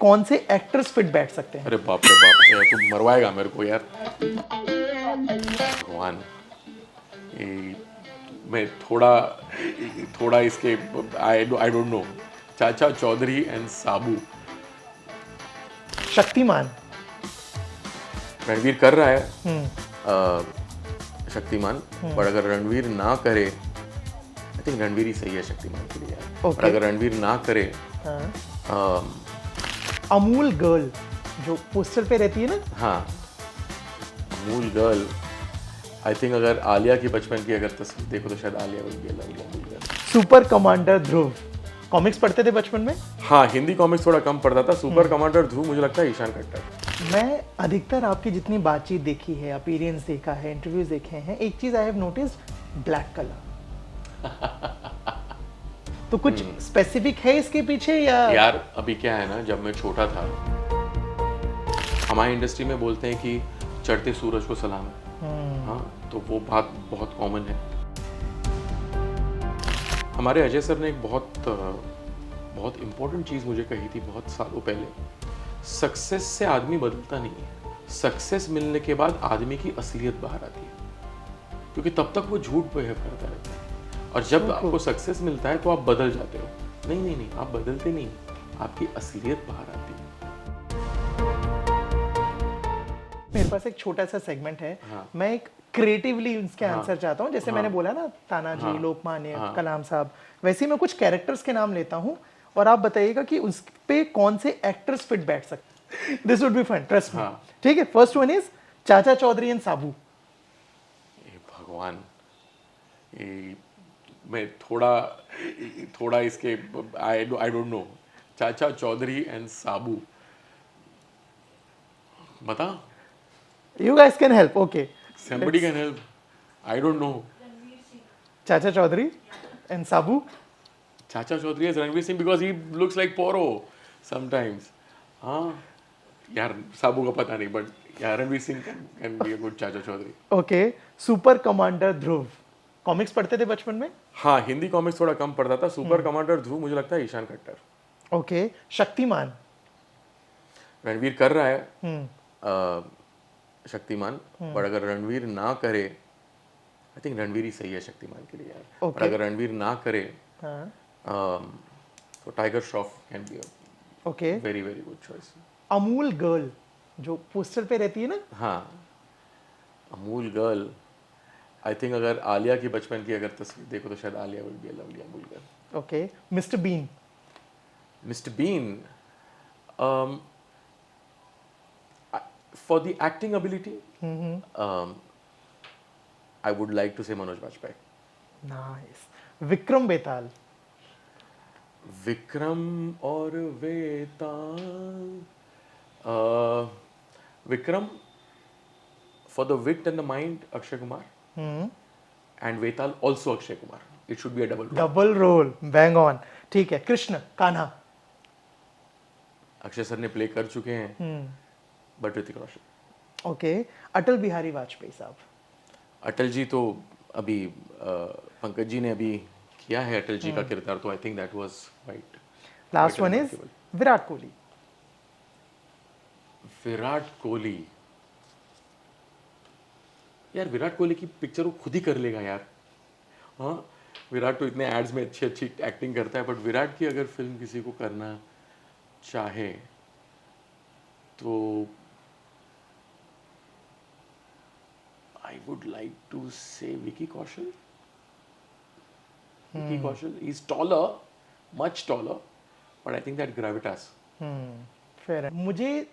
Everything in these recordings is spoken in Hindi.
कौन से एक्टर्स फिट बैठ सकते हैं? अरे बाप रे बाप, यार तू मरवाएगा मेरे को यार। भगवान, ये मैं थोड़ा थोड़ा इसके आई डोंट नो। चाचा चौधरी एंड साबू। शक्तिमान। रणवीर कर रहा है शक्तिमान, पर अगर रणवीर ना करे, आई थिंक रणवीर ही सही है शक्तिमान के लिए यार। Okay. पर अगर रणवीर ना करे, हाँ। अमूल गर्ल जो पोस्टर पे रहती है ना, हाँ अमूल गर्ल, आई थिंक अगर आलिया की बचपन की अगर तस्वीर देखो तो शायद आलिया बन गई अमूल गर्ल। सुपर कमांडर ध्रुव। कॉमिक्स पढ़ते थे बचपन में? हाँ, हिंदी कॉमिक्स थोड़ा कम पढ़ता था। सुपर कमांडर ध्रुव मुझे लगता है ईशान खट्टर। मैं अधिकतर आपकी जितनी बातचीत देखी है, अपीयरेंस देखा है, इंटरव्यूज देखे हैं, एक चीज I have noticed, black colour. तो कुछ स्पेसिफिक है इसके पीछे या? यार अभी क्या है ना, जब मैं छोटा था, हमारी इंडस्ट्री में बोलते हैं कि चढ़ते सूरज को सलाम है। हाँ, तो वो बात बहुत कॉमन है। हमारे अजय सर ने एक बहुत इम्पोर्टेंट चीज़ मुझे कही थी बहुत सालों पहले। सक्सेस से आदमी बदलता नहीं है, सक्सेस मिलने के बाद आदमी की असलियत बाहर आती है, क्योंकि तब तक वो झूठ बिहेव करता रहता है। और जब आपको सक्सेस मिलता है तो आप बदल जाते हो। नहीं नहीं नहीं, आप बदलते नहीं, आपकी असलियत बाहर आती है। मेरे पास एक छोटा सा सेगमेंट है। हाँ। मैं एक क्रिएटिवली उसके आंसर चाहता हूँ, जैसे हाँ। मैंने बोला ना, तानाजी, हाँ। लोकमान्य, हाँ। कलाम साहब, वैसे ही मैं कुछ कैरेक्टर्स के नाम लेता हूँ और आप बताइएगा कि उस पे कौन से एक्टर्स फिट बैठ सकते हैं। This would be fun, trust me. हाँ। ठीक है, फर्स्ट वन इज चाचा चौधरी एंड साबू। ये भगवान, ये मैं थोड़ा इसके आई डोंट नो। चाचा चौधरी एंड साबू, बता। You guys can help. Okay, Somebody can help. I don't know. Chacha Chaudhary and Sabu. Chacha Chaudhary as Ranveer Singh because he looks like Poro sometimes. हाँ यार, साबू का पता नहीं, बट यार Ranveer Singh can be a good चाचा चौधरी। ओके, सुपर कमांडर ध्रुव। कॉमिक्स पढ़ते थे बचपन में? हाँ, हिंदी कॉमिक्स थोड़ा कम पढ़ता था। सुपर कमांडर ध्रुव मुझे लगता है ईशान खट्टर। ओके, शक्तिमान। रणवीर कर रहा है शक्तिमान, पर अगर रणवीर ना करे, आई थिंक रणवीर ही सही है शक्तिमान के लिए यार। पर अगर रणवीर ना करे, तो tiger Shroff can be a okay, very very good choice. Amul girl जो पोस्टर पे रहती है ना, हाँ, अमूल गर्ल, आई थिंक अगर आलिया की बचपन की अगर तस्वीर देखो तो शायद Alia will be a lovely Amul girl. Okay, mister Bean. Mister Bean, for the acting ability, I would like to say Manoj Bajpayee. Nice. Vikram Betal. Vikram और Vetal, Vikram for the wit and the mind Akshay Kumar, and Vetal also Akshay Kumar. It should be a double role. Double role, bang on. ठीक है, कृष्ण कान्हा। अक्षय सर ने प्ले कर चुके हैं, बट ऋतिक रोशन। ओके, अटल बिहारी वाजपेयी साहब। अटल जी तो अभी पंकज जी ने अभी किया है अटल जी का किरदार, तो आई think that was right. Last one is Virat Kohli. Virat Kohli, यार विराट कोहली की पिक्चर वो खुद ही कर लेगा यार। हाँ, विराट तो इतने एड्स में अच्छी अच्छी एक्टिंग करता है, बट विराट की अगर फिल्म किसी को करना चाहे तो I would like to say Vicky Kaushal. Vicky Kaushal is taller, much taller, but I think that gravitas. Fair है। मुझे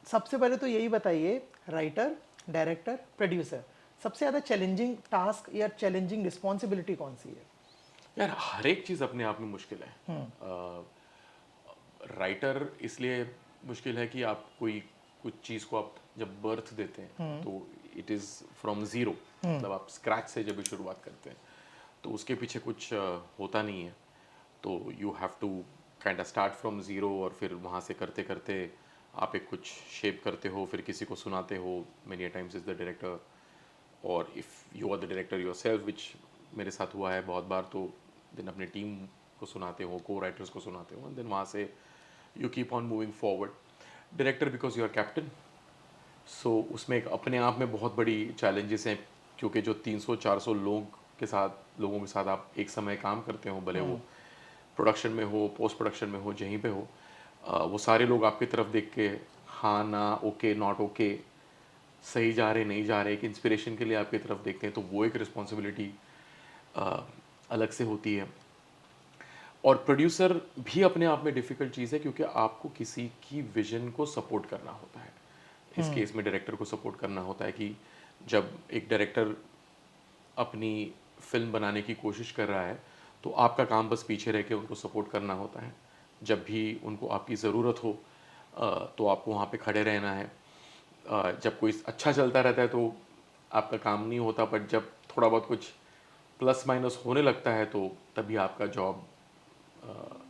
सबसे पहले तो यही बताइए, राइटर, डायरेक्टर, प्रोड्यूसर, सबसे ज़्यादा चैलेंजिंग टास्क या चैलेंजिंग रिस्पॉन्सिबिलिटी कौन सी है? यार हर एक चीज़ अपने आप में मुश्किल है। राइटर इसलिए मुश्किल है कि आप कुछ चीज़ को आप जब बर्थ देते हैं तो इट इज़ फ्रॉम ज़ीरो, मतलब आप स्क्रैच से जब भी शुरुआत करते हैं तो उसके पीछे कुछ होता नहीं है, तो you have to kind of start from zero, और फिर वहाँ से करते करते आप एक कुछ शेप करते हो, फिर किसी को सुनाते हो। Many times is the director, और if you are the director yourself, which मेरे साथ हुआ है बहुत बार, तो देन अपने टीम को सुनाते हो, को राइटर्स को सुनाते हो, देन वहाँ से you keep on moving forward. Director because you are captain, so उसमें एक अपने आप में बहुत बड़ी चैलेंजेस हैं, क्योंकि जो 300-400 लोगों के साथ आप एक समय काम करते हो, भले वो प्रोडक्शन में हो, पोस्ट प्रोडक्शन में हो, जहीं पे हो, वो सारे लोग आपकी तरफ देख के हाँ ना, ओके नॉट ओके, सही जा रहे नहीं जा रहे, एक इंस्पिरेशन के लिए आपकी तरफ देखते हैं, तो वो एक रिस्पॉन्सिबिलिटी अलग से होती है। और प्रोड्यूसर भी अपने आप में डिफ़िकल्ट चीज़ है, क्योंकि आपको किसी की विजन को सपोर्ट करना होता है। इस केस में डायरेक्टर को सपोर्ट करना होता है कि जब एक डायरेक्टर अपनी फिल्म बनाने की कोशिश कर रहा है, तो आपका काम बस पीछे रह के उनको सपोर्ट करना होता है। जब भी उनको आपकी ज़रूरत हो तो आपको वहाँ पे खड़े रहना है। जब कोई अच्छा चलता रहता है तो आपका काम नहीं होता, पर जब थोड़ा बहुत कुछ प्लस माइनस होने लगता है तो तभी आपका जॉब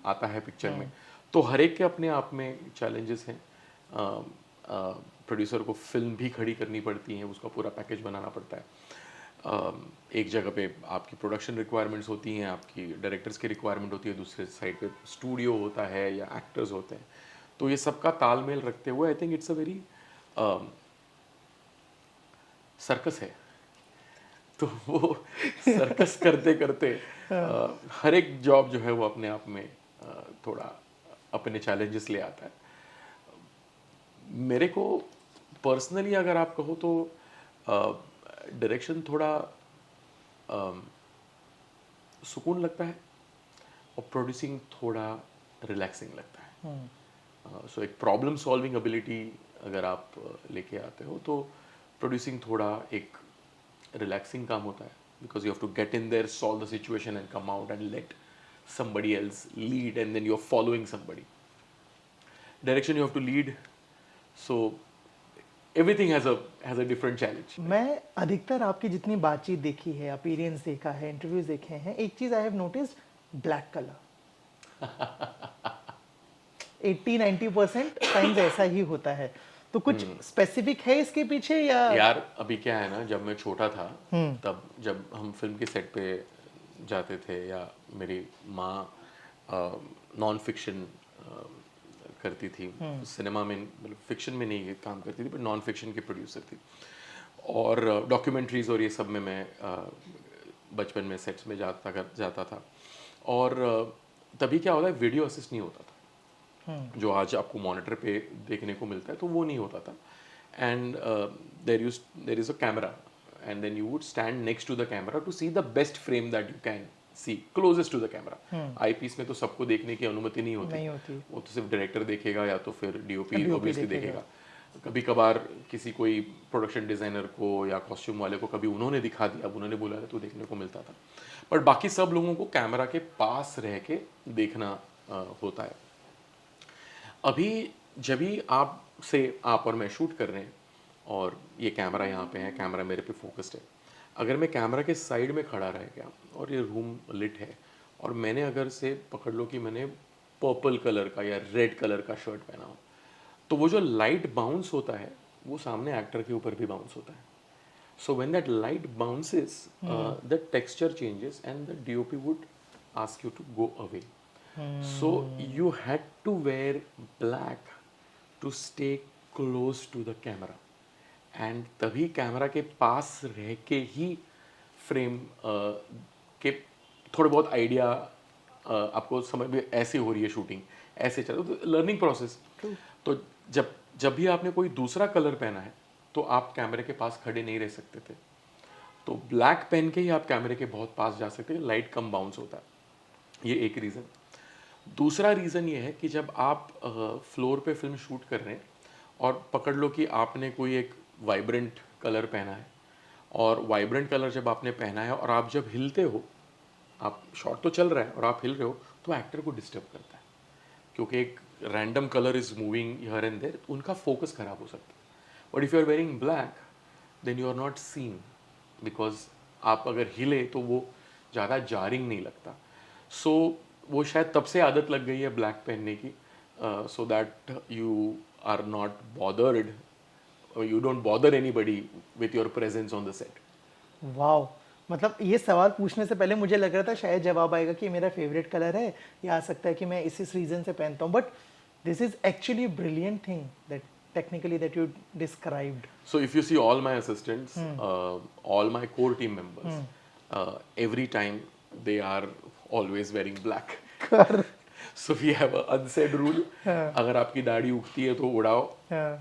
आता है पिक्चर में। तो हर एक के अपने आप में चैलेंजेस हैं। प्रोड्यूसर को फिल्म भी खड़ी करनी पड़ती है, उसका पूरा पैकेज बनाना पड़ता है। एक जगह पे आपकी प्रोडक्शन रिक्वायरमेंट्स होती हैं, आपकी डायरेक्टर्स की रिक्वायरमेंट होती है, दूसरे साइड पे स्टूडियो होता है या एक्टर्स होते हैं। तो ये सबका तालमेल रखते हुए I think it's a very circus है। तो वो सर्कस करते करते हर एक जॉब जो है वो अपने आप में थोड़ा अपने चैलेंजेस ले आता है। मेरे को पर्सनली अगर आप कहो तो डायरेक्शन थोड़ा सुकून लगता है और प्रोड्यूसिंग थोड़ा रिलैक्सिंग लगता है। सो एक प्रॉब्लम सॉल्विंग एबिलिटी अगर आप लेके आते हो तो प्रोड्यूसिंग थोड़ा एक रिलैक्सिंग काम होता है, because you have to get in there, solve the situation and come out and let somebody else lead, and then you're following somebody. Direction you have to lead, so everything has a different challenge. मैं अधिकतर आपकी जितनी बातचीत देखी है, अपीयरेंस देखा है, इंटरव्यूज देखे हैं, एक चीज I have noticed, black colour 80-90% times ऐसा ही होता है। तो कुछ स्पेसिफिक है इसके पीछे या? यार अभी क्या है ना, जब मैं छोटा था तब जब हम फिल्म के सेट पे जाते थे, या मेरी माँ नॉन फिक्शन करती थी, सिनेमा में मतलब फिक्शन में नहीं काम करती थी, पर नॉन फिक्शन की प्रोड्यूसर थी, और डॉक्यूमेंट्रीज और ये सब में मैं बचपन में सेट्स में जाता था। और तभी क्या होता है, वीडियो असिस्ट नहीं होता था, जो आज आपको मॉनिटर पे देखने को मिलता है, तो वो नहीं होता था। And there is a camera, and then you would stand next to the camera to see the best frame that you can see closest to the camera. Eyepiece में तो सबको देखने की अनुमति नहीं होती, वो तो सिर्फ डायरेक्टर देखेगा या तो फिर डीओपी ऑब्वियसली देखेगा। कभी कभार किसी कोई प्रोडक्शन डिजाइनर को या कॉस्ट्यूम वाले को कभी उन्होंने दिखा दिया, अब उन्होंने बोला तो देखने को मिलता था, पर बाकी सब लोगों को कैमरा के पास रह के देखना होता है। अभी जब भी आप और मैं शूट कर रहे हैं और ये कैमरा यहाँ पे है, कैमरा मेरे पे फोकस्ड है, अगर मैं कैमरा के साइड में खड़ा रह गया और ये रूम लिट है और मैंने अगर से पकड़ लो कि मैंने पर्पल कलर का या रेड कलर का शर्ट पहना हो, तो वो जो लाइट बाउंस होता है वो सामने एक्टर के ऊपर भी बाउंस होता है। So when that light bounces the texture changes and the DOP would ask you to go away. So you had to wear black to stay close to the camera, and तभी कैमरा के पास रह के ही फ्रेम के थोड़े बहुत आइडिया आपको समझ में, ऐसे हो रही है शूटिंग, ऐसे चल, तो लर्निंग प्रोसेस। तो जब भी आपने कोई दूसरा कलर पहना है तो आप कैमरे के पास खड़े नहीं रह सकते थे, तो ब्लैक पहन के ही आप कैमरे के बहुत पास जा सकते हैं, लाइट कम बाउंस होता है, ये एक रीज़न। दूसरा रीज़न ये है कि जब आप फ्लोर पे फिल्म शूट कर रहे हैं और पकड़ लो कि आपने कोई एक वाइब्रेंट कलर पहना है, और वाइब्रेंट कलर जब आपने पहना है और आप जब हिलते हो, आप शॉट तो चल रहा है और आप हिल रहे हो, तो एक्टर को डिस्टर्ब करता है, क्योंकि एक random colour is moving here and there, उनका फोकस खराब हो सकता है। But if you are wearing black then you are not seen, because आप अगर हिले तो वो ज़्यादा जारिंग नहीं लगता। सो वो शायद तब से आदत लग गई है ब्लैक पहनने की, so that you are not bothered, you don't bother anybody with your presence on the set. Wow, मतलब ये सवाल पूछने से पहले मुझे लग रहा था शायद जवाब आएगा कि मेरा फेवरेट कलर है, या आ सकता है कि मैं इस रीज़न से पहनता हूँ, but This is actually a brilliant thing that technically that you described. So if you see all my assistants, all my core team members, every time they are always wearing black. So we have a unsaid rule. अगर आपकी दाढ़ी उगती है तो उड़ाओ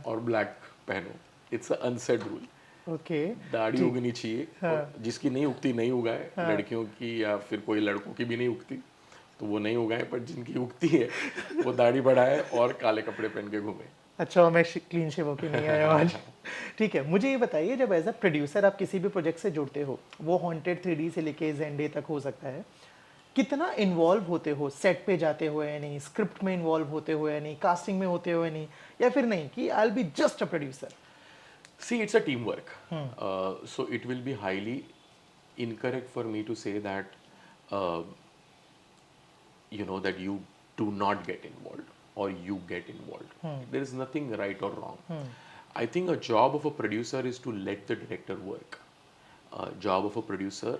और ब्लैक पहनो. It's a unsaid rule. Okay. दाढ़ी उगनी चाहिए. और जिसकी नहीं उगती नहीं उगाए. लड़कियों की या फिर कोई लड़कों की भी नहीं उगती तो वो नहीं उगाए, पर जिनकी उगती है वो दाढ़ी बढ़ाए और काले कपड़े पहन के घूमे. अच्छा, मैं क्लीन शेव होके नहीं आया आज. ठीक है, मुझे ये बताइए, जब एज अ प्रोड्यूसर आप किसी भी प्रोजेक्ट से जुड़ते हो, वो हॉन्टेड 3D से लेके ज़ेंडे तक हो सकता है, कितना इन्वॉल्व होते हो? सेट पे जाते हुए या नहीं, स्क्रिप्ट में इन्वॉल्व होते हुए या नहीं, कास्टिंग में होते हुए नहीं, या फिर नहीं कि I will be just a producer? See, it's a teamwork. So it will be highly incorrect for me to say that, that you do not get involved or you get involved. There is nothing right or wrong. I think a job of a producer is to let the director work. A job of a producer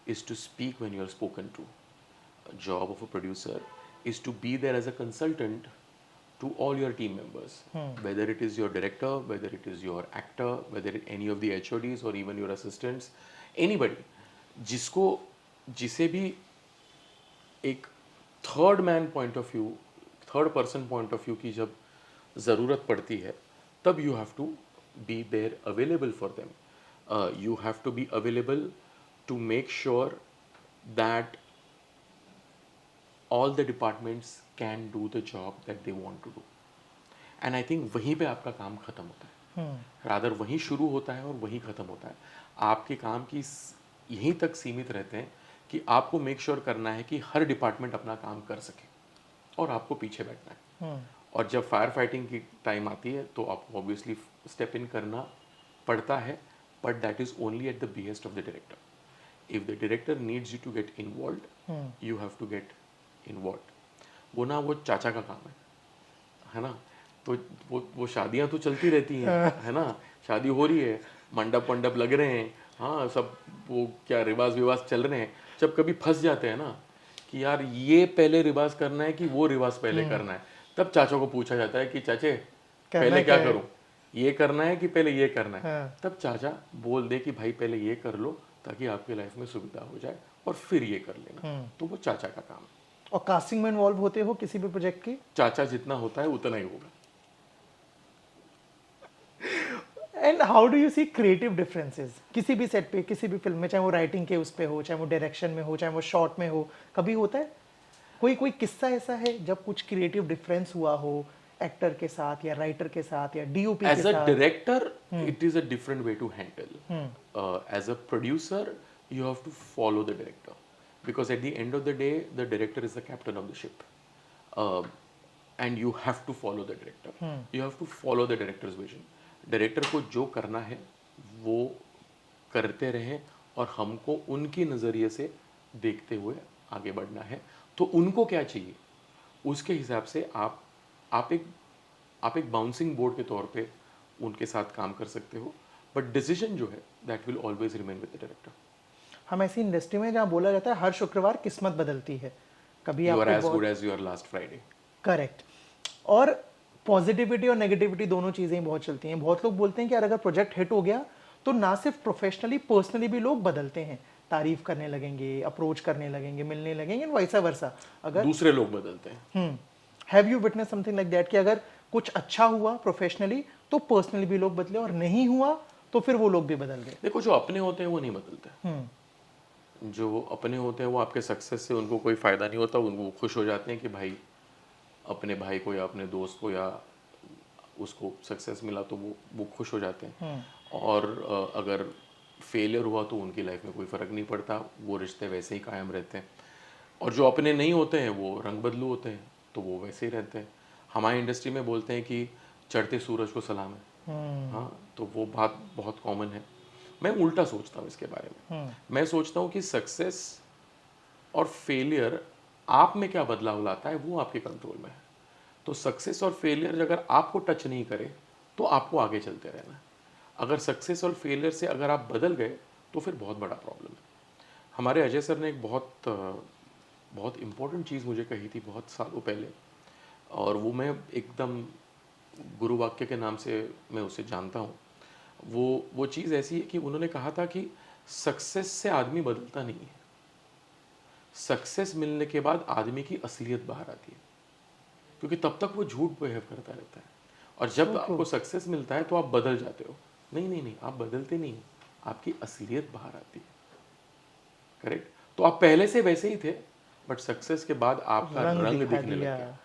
is to speak when you are spoken to. A job of a producer is to be there as a consultant to all your team members, whether it is your director, whether it is your actor, whether any of the HODs or even your assistants, anybody, जिसे भी एक third man point of view, third person point of view की जब ज़रूरत पड़ती है, तब you have to be there available for them. You have to be available to make sure that all the departments can do the job that they want to do. And I think वहीं पे आपका काम खत्म होता है. रादर वहीं शुरू होता है और वहीं खत्म होता है. आपके काम की यहीं तक सीमित रहते हैं कि आपको मेक श्योर करना है कि हर डिपार्टमेंट अपना काम कर सके और आपको पीछे बैठना है. और जब फायर फाइटिंग की टाइम आती है तो आपको ऑब्वियसली स्टेप इन करना पड़ता है, but that is only at the behest of the director. If the director needs you to get involved, you have to get involve. वो चाचा का काम है ना. तो वो शादियां तो चलती रहती हैं, है ना. शादी हो रही है, मंडप लग रहे हैं, हाँ सब वो क्या रिवाज चल रहे हैं. जब कभी फंस जाते हैं ना कि यार ये पहले रिवाज करना है कि वो रिवाज पहले करना है, तब चाचा को पूछा जाता है कि चाचे पहले क्या करूं, ये करना है कि पहले ये करना है. तब चाचा बोल दे कि भाई पहले ये कर लो ताकि आपकी लाइफ में सुविधा हो जाए और फिर ये कर लेना. तो वो चाचा का काम है. और कास्टिंग में इन्वॉल्व होते हो किसी भी प्रोजेक्ट की? चाचा जितना होता है उतना ही होगा. And how do you see creative differences किसी भी सेट पे, किसी भी फिल्म में, चाहे वो राइटिंग के उस पे हो, चाहे वो डायरेक्शन में हो, चाहे वो शॉर्ट में हो, कभी होता है कोई किस्सा ऐसा है जब कुछ क्रिएटिव डिफरेंस हुआ हो एक्टर के साथ या राइटर के साथ या डीओपी के साथ? As a director it is a different way to handle. As a producer you have to follow the director, because at the end of the day the director is the captain of the ship, and you have to follow the director. You have to follow the director's vision. Director को जो करना है वो करते रहें और हमको उनके नज़रिए से देखते हुए आगे बढ़ना है. तो उनको क्या चाहिए उसके हिसाब से आप एक बाउंसिंग बोर्ड के तौर पे उनके साथ काम कर सकते हो, बट डिसीजन जो है that will always remain with the director. हम ऐसी इंडस्ट्री में जहाँ बोला जाता है हर शुक्रवार किस्मत बदलती है. कभी you are as good as your last Friday. Correct. और पॉजिटिविटी और नेगेटिविटी दोनों चीज़ें बहुत चलती हैं. बहुत लोग बोलते हैं कि यार अगर प्रोजेक्ट हिट हो गया तो ना सिर्फ प्रोफेशनली, पर्सनली भी लोग बदलते हैं, तारीफ करने लगेंगे, अप्रोच करने लगेंगे, मिलने लगेंगे, वैसा वर्सा. अगर दूसरे लोग बदलते हैं. Have you witness something like that कि अगर कुछ अच्छा हुआ प्रोफेशनली तो पर्सनली भी लोग बदले, और नहीं हुआ तो फिर वो लोग भी बदल गए? देखो, जो अपने होते हैं वो नहीं बदलते. जो अपने होते हैं वो आपके सक्सेस से उनको कोई फ़ायदा नहीं होता. उनको खुश हो जाते हैं कि भाई अपने भाई को या अपने दोस्त को या उसको सक्सेस मिला तो वो खुश हो जाते हैं. और अगर फेलियर हुआ तो उनकी लाइफ में कोई फ़र्क नहीं पड़ता, वो रिश्ते वैसे ही कायम रहते हैं. और जो अपने नहीं होते हैं वो रंग बदलू होते हैं, तो वो वैसे ही रहते हैं. हमारी इंडस्ट्री में बोलते हैं कि चढ़ते सूरज को सलाम है. हाँ, तो वो बात बहुत कॉमन है. मैं उल्टा सोचता हूँ इसके बारे में. मैं सोचता हूँ कि सक्सेस और फेलियर आप में क्या बदलाव लाता है वो आपके कंट्रोल में है. तो सक्सेस और फेलियर अगर आपको टच नहीं करे तो आपको आगे चलते रहना है. अगर सक्सेस और फेलियर से अगर आप बदल गए तो फिर बहुत बड़ा प्रॉब्लम है. हमारे अजय सर ने एक बहुत इम्पोर्टेंट चीज़ मुझे कही थी बहुत सालों पहले और वो मैं एकदम गुरु वाक्य के नाम से मैं उसे जानता हूँ। वो चीज़ ऐसी है कि उन्होंने कहा था कि सक्सेस से आदमी बदलता नहीं है, सक्सेस मिलने के बाद आदमी की असलियत बाहर आती है, क्योंकि तब तक वो झूठ बिहेव करता रहता है, और जब सो ट्रू। आपको सक्सेस मिलता है तो आप बदल जाते हो। नहीं नहीं नहीं, आप बदलते नहीं हो, आपकी असलियत बाहर आती है। करेक्ट। तो आप पहले से वैसे ही थे, बट सक्सेस के बाद आपका रंग रंग दिखा दिखने दिया। लग गया।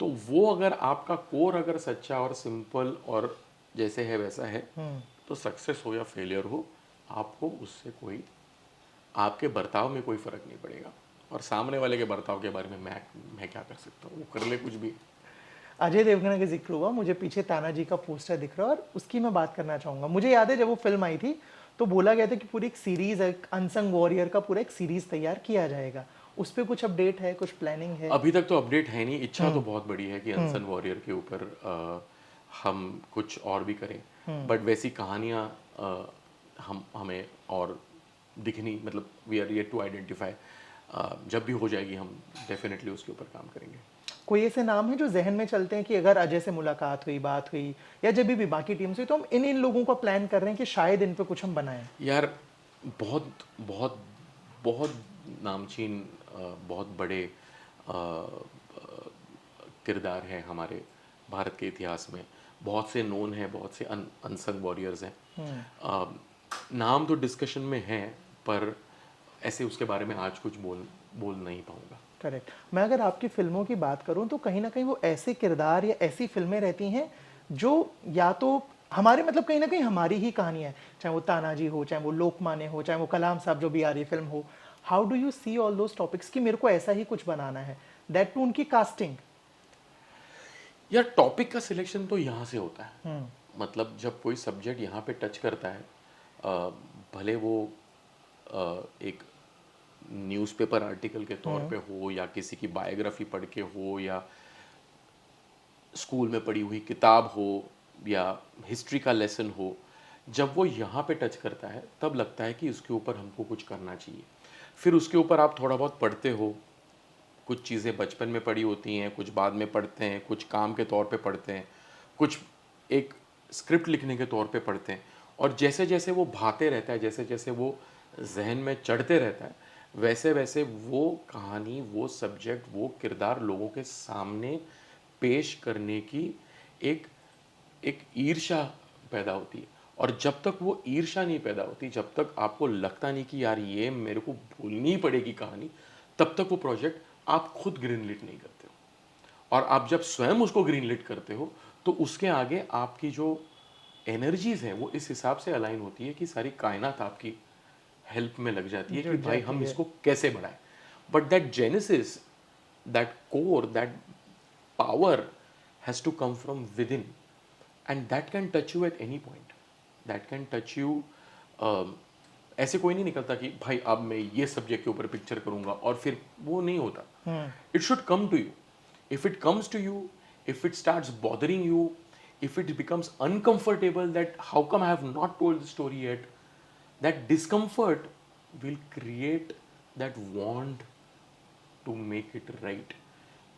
तो वो अगर आपका कोर अगर सच्चा और सिंपल और जैसे है वैसा है, तो सक्सेस हो या फेलियर हो, आपको उससे कोई, आपके बर्ताव में कोई फर्क नहीं पड़ेगा। और सामने वाले के बर्ताव के बारे में मैं क्या कर सकता हूँ, वो कर ले कुछ भी। अजय देवगन का जिक्र हुआ, मुझे पीछे तानाजी का पोस्टर दिख रहा है और उसकी मैं बात करना चाहूंगा। मुझे याद है जब वो फिल्म आई थी तो बोला गया था कि पूरी एक सीरीज, एक अनसंग वॉरियर का पूरा एक सीरीज तैयार किया जाएगा। उस पर कुछ अपडेट है, कुछ प्लानिंग है? अभी तक तो अपडेट है नहीं। इच्छा तो बहुत बड़ी है कि अनसन वॉरियर के ऊपर हम कुछ और भी करें, बट वैसी कहानियाँ हमें और दिखनी, मतलब we are yet to identify. जब भी हो जाएगी हम डेफिनेटली उसके ऊपर काम करेंगे। कोई ऐसे नाम है जो जहन में चलते हैं कि अगर अजय से मुलाकात हुई, बात हुई, या जब भी बाकी टीम से, तो हम इन इन लोगों को प्लान कर रहे हैं कि शायद इन पे कुछ हम बनाएं? यार बहुत बहुत बहुत नामचीन, बहुत बड़े किरदार हैं हमारे भारत के इतिहास में। बहुत से नोन हैं, बहुत से अनसंग वॉरियर्स हैं। नाम तो डिस्कशन में हैं, पर ऐसे उसके बारे में आज कुछ बोल नहीं पाऊंगा। करेक्ट। मैं अगर आपकी फिल्मों की बात करूं तो कहीं ना कहीं वो ऐसे किरदार या ऐसी फिल्में रहती हैं जो या तो हमारे, मतलब कहीं ना कहीं हमारी ही कहानियां है, चाहे वो तानाजी हो, चाहे वो लोकमान्य हो, चाहे वो कलाम साहब जो भी आ रही फिल्म हो। How do you see all those topics कि मेरे को ऐसा ही कुछ बनाना है, दैट टू उनकी कास्टिंग? यार टॉपिक का सिलेक्शन तो यहाँ से होता है। मतलब जब कोई सब्जेक्ट यहाँ पे टच करता है, भले वो एक न्यूज़पेपर आर्टिकल के तौर पे हो, या किसी की बायोग्राफी पढ़ के हो, या स्कूल में पढ़ी हुई किताब हो, या हिस्ट्री का लेसन हो, जब वो यहाँ पे टच करता है तब लगता है कि इसके ऊपर हमको कुछ करना चाहिए। फिर उसके ऊपर आप थोड़ा बहुत पढ़ते हो, कुछ चीज़ें बचपन में पढ़ी होती हैं, कुछ बाद में पढ़ते हैं, कुछ काम के तौर पे पढ़ते हैं, कुछ एक स्क्रिप्ट लिखने के तौर पे पढ़ते हैं। और जैसे जैसे वो भाते रहता है, जैसे जैसे वो जहन में चढ़ते रहता है, वैसे वैसे वो कहानी, वो सब्जेक्ट, वो किरदार लोगों के सामने पेश करने की एक एक ईर्ष्या पैदा होती है। और जब तक वो ईर्ष्या नहीं पैदा होती, जब तक आपको लगता नहीं कि यार ये मेरे को भूलनी पड़ेगी कहानी, तब तक वो प्रोजेक्ट आप खुद ग्रीन लिट नहीं करते हो। और आप जब स्वयं उसको ग्रीन लिट करते हो, तो उसके आगे आपकी जो एनर्जीज हैं वो इस हिसाब से अलाइन होती है कि सारी कायनात आपकी हेल्प में लग जाती है कि जुट भाई जाती हम है। इसको कैसे बढ़ाएं। But that genesis, that core, that power has to come from within, and that can touch you at any point. That can touch you. ऐसे कोई नहीं निकलता कि भाई अब मैं ये सब्जेक्ट के ऊपर पिक्चर करूंगा, और फिर वो नहीं होता। It should come to you. If it comes to you, if it starts bothering you, if it becomes uncomfortable that how come I have not told the story yet, that discomfort will create that want to make it right.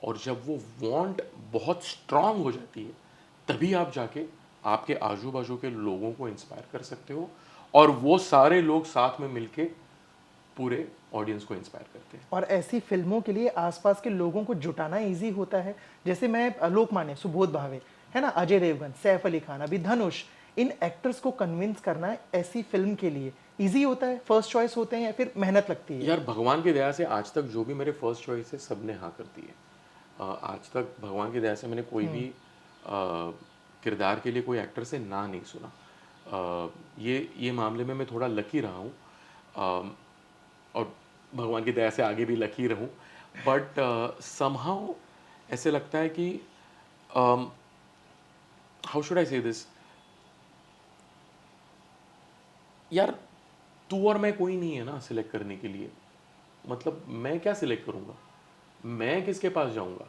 और जब वो want बहुत strong हो जाती है, तभी आप जाके आपके आजू बाजू के लोगों को इंस्पायर कर सकते हो, और वो सारे लोग साथ में मिलके पूरे ऑडियंस को इंस्पायर करते हैं। और ऐसी फिल्मों के लिए आसपास के लोगों को जुटाना इजी होता है। जैसे मैं लोकमान्य, सुबोध भावे, है ना, अजय देवगन, सैफ अली खान, अभी धनुष, इन एक्टर्स को कन्विंस करना ऐसी फिल्म के लिए इजी होता है, फर्स्ट चॉइस होते हैं, या फिर मेहनत लगती है? यार भगवान की दया से आज तक जो भी मेरे फर्स्ट चॉइस है सबने हाँ कर दी है। आज तक भगवान की दया से मैंने कोई भी किरदार के लिए कोई एक्टर से ना नहीं सुना। ये मामले में मैं थोड़ा लकी रहा हूँ, और भगवान की दया से आगे भी लकी रहूँ। बट समहाउ ऐसे लगता है कि हाउ शुड आई से दिस, यार तू और मैं कोई नहीं है ना सिलेक्ट करने के लिए। मतलब मैं क्या सिलेक्ट करूँगा, मैं किसके पास जाऊँगा?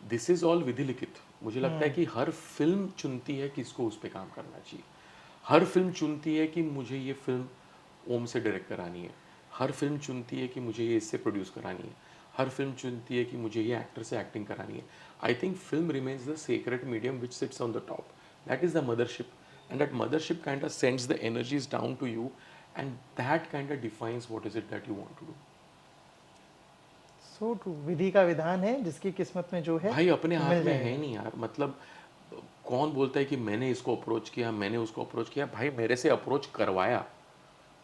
दिस इज़ ऑल विधि लिखित। मुझे लगता है कि हर फिल्म चुनती है किसको उस पर काम करना चाहिए। हर फिल्म चुनती है कि मुझे ये फिल्म ओम से डायरेक्ट करानी है। हर फिल्म चुनती है कि मुझे ये इससे प्रोड्यूस करानी है। हर फिल्म चुनती है कि मुझे ये एक्टर से एक्टिंग करानी है. I think film remains the secret medium which sits on the top. That is the mothership, and that mothership kind of sends the energies down to you, and that kind of defines what is it that you want to do. So true. विधि का विधान है, जिसकी किस्मत में जो है भाई अपने हाथ मिल में जाएगा. है नहीं यार. मतलब कौन बोलता है कि मैंने इसको अप्रोच किया, मैंने उसको अप्रोच किया. भाई मेरे से अप्रोच करवाया,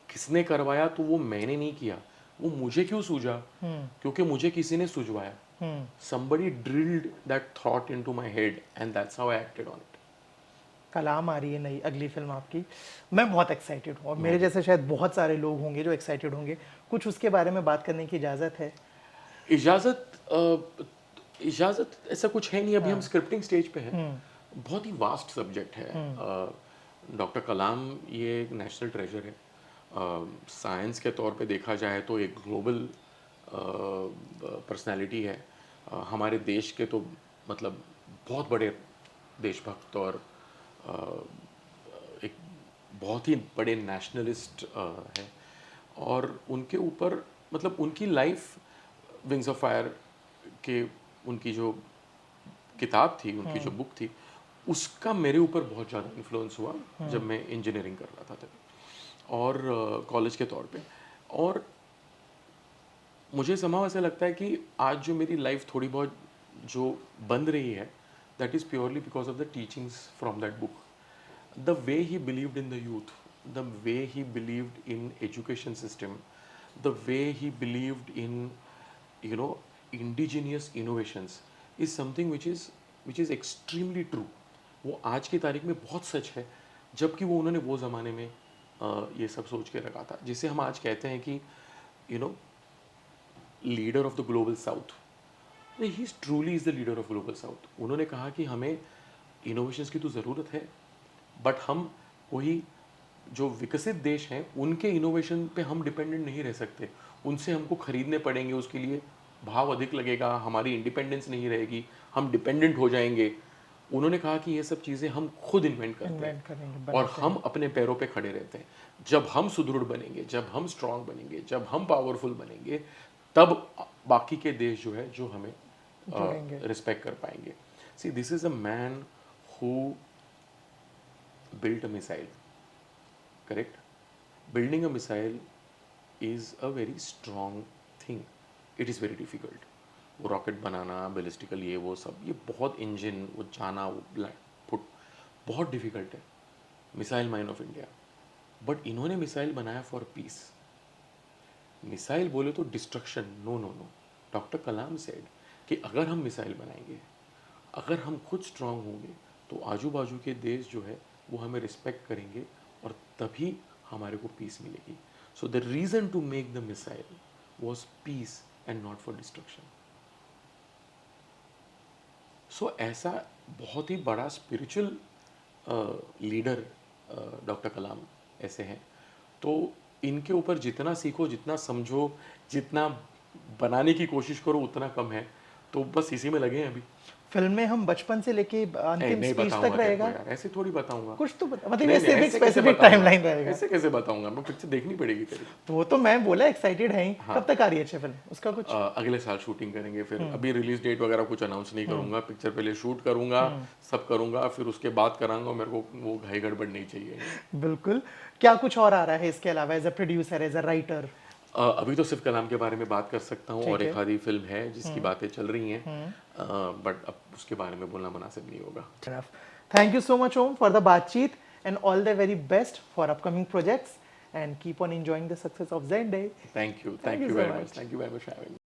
किसने करवाया? तो वो मैंने नहीं किया, वो मुझे क्यों सूझा? क्योंकि मुझे किसी ने सुझवाया. somebody drilled that thought into my head and that's how I acted on it. कलाम आ रही है नई अगली फिल्म आपकी. मैं बहुत एक्साइटेड हूँ, और मेरे जैसे शायद बहुत सारे लोग होंगे जो एक्साइटेड होंगे. कुछ उसके बारे में बात करने की इजाज़त है? इजाज़त ऐसा कुछ है नहीं. अभी हम स्क्रिप्टिंग स्टेज पे हैं. बहुत ही वास्ट सब्जेक्ट है. डॉक्टर कलाम ये एक नेशनल ट्रेजर है. साइंस के तौर पे देखा जाए तो एक ग्लोबल पर्सनालिटी है. हमारे देश के तो मतलब बहुत बड़े देशभक्त और एक बहुत ही बड़े नेशनलिस्ट है. और उनके ऊपर मतलब उनकी लाइफ विंग्स ऑफ फायर के उनकी जो किताब थी, उनकी जो बुक थी, उसका मेरे ऊपर बहुत ज़्यादा इन्फ्लुएंस हुआ जब मैं इंजीनियरिंग कर रहा था तभी, और कॉलेज के तौर पे. और मुझे समाव ऐसा लगता है कि आज जो मेरी लाइफ थोड़ी बहुत जो बन रही है, that is purely because of the teachings from that book. The way he believed in the youth, the way he believed in education system, the way he believed in indigenous innovations is something which is extremely true. वो आज की तारीख में बहुत सच है, जबकि वो उन्होंने वो ज़माने में ये सब सोच के रखा था, जिसे हम आज कहते हैं कि leader of the global south. He truly is the leader of global south. उन्होंने कहा कि हमें इनोवेशंस की तो ज़रूरत है, बट हम वही जो विकसित देश हैं उनके इनोवेशन पे हम डिपेंडेंट नहीं रह सकते. उनसे हमको खरीदने पड़ेंगे, उसके लिए भाव अधिक लगेगा, हमारी इंडिपेंडेंस नहीं रहेगी, हम डिपेंडेंट हो जाएंगे. उन्होंने कहा कि ये सब चीज़ें हम खुद इन्वेंट करते हैं और हम अपने पैरों पे खड़े रहते हैं. जब हम सुदृढ़ बनेंगे, जब हम स्ट्रांग बनेंगे, जब हम पावरफुल बनेंगे, तब बाकी के देश जो है जो हमें रिस्पेक्ट कर पाएंगे. See this is a man who built a missile. Correct? Building a missile is a very strong thing. It is very difficult. वो रॉकेट बनाना, बैलिस्टिकल ये वो सब, ये बहुत इंजन, वो जाना, वो फुट बहुत डिफ़िकल्ट है. Missile man of India. But इन्होंने मिसाइल बनाया फॉर पीस. मिसाइल बोले तो destruction, no no no. Doctor Kalam said कि अगर हम मिसाइल बनाएंगे, अगर हम खुद स्ट्रांग होंगे, तो आजू बाजू के देश जो है वो हमें रिस्पेक्ट करेंगे और तभी हमारे को पीस मिलेगी. So the reason to make the missile was peace and not for destruction. So ऐसा बहुत ही बड़ा स्पिरिचुअल लीडर डॉक्टर कलाम ऐसे हैं. तो इनके ऊपर जितना सीखो, जितना समझो, जितना बनाने की कोशिश करो, उतना कम है. तो बस इसी में लगे हैं अभी. फिल्म में हम बचपन से लेके अंतिम स्पीच तक रहेगा? यार ऐसे थोड़ी बताऊंगा. कुछ तो मतलब ऐसे एक स्पेसिफिक टाइमलाइन रहेगा. ऐसे कैसे बताऊंगा मैं? पिक्चर देखनी पड़ेगी तेरी. तो वो तो मैं बोला एक्साइटेड है ही. कब तक आ रही है फिल्म? उसका कुछ अगले साल शूटिंग करेंगे. फिर अभी रिलीज डेट वगैरह कुछ अनाउंस नहीं करूंगा. पिक्चर पहले शूट करूंगा, सब करूंगा, फिर उसके बाद कराऊंगा. मेरे को वो घाई गड़बड़ नहीं चाहिए. बिल्कुल. क्या कुछ और आ रहा है इसके अलावा, as a producer, as a writer? अभी तो सिर्फ कलाम के बारे में बात कर सकता हूँ, और एक आधी फिल्म है जिसकी बातें चल रही हैं, बट अब उसके बारे में बोलना मुनासिब नहीं होगा. Thank you so much Om for the बातचीत, and all the very best for upcoming projects, and keep on enjoying the success of Zende. Thank you very much. Thank you very much for having me.